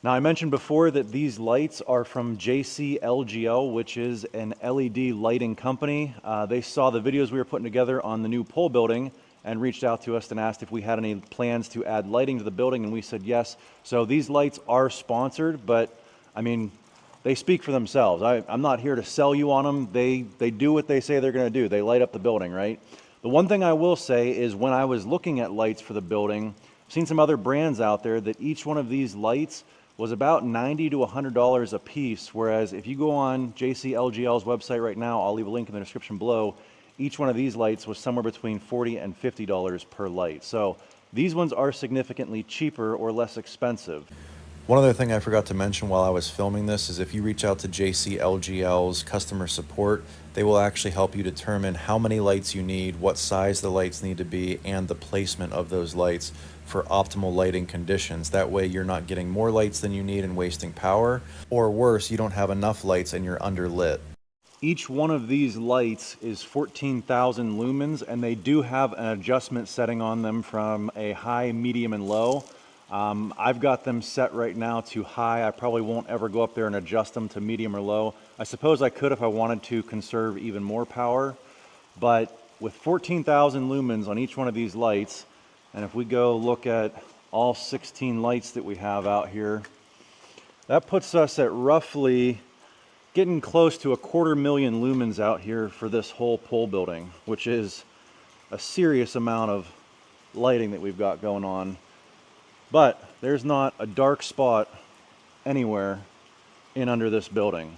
Now, I mentioned before that these lights are from JC-LGL, which is an LED lighting company. They saw the videos we were putting together on the new pole building and reached out to us and asked if we had any plans to add lighting to the building, and we said yes. So these lights are sponsored, but I mean, they speak for themselves. I'm not here to sell you on them. They do what they say they're going to do. They light up the building, right? The one thing I will say is when I was looking at lights for the building, I've seen some other brands out there that each one of these lights was about $90 to $100 a piece, whereas if you go on JC-LGL's website right now, I'll leave a link in the description below, each one of these lights was somewhere between $40 and $50 per light. So these ones are significantly cheaper or less expensive. One other thing I forgot to mention while I was filming this is if you reach out to JC-LGL's customer support, they will actually help you determine how many lights you need, what size the lights need to be, and the placement of those lights for optimal lighting conditions. That way you're not getting more lights than you need and wasting power, or worse, you don't have enough lights and you're underlit. Each one of these lights is 14,000 lumens, and they do have an adjustment setting on them from a high, medium, and low. I've got them set right now to high. I probably won't ever go up there and adjust them to medium or low. I suppose I could if I wanted to conserve even more power, but with 14,000 lumens on each one of these lights, and if we go look at all 16 lights that we have out here, that puts us at roughly getting close to 250,000 lumens out here for this whole pole building, which is a serious amount of lighting that we've got going on. But there's not a dark spot anywhere in under this building.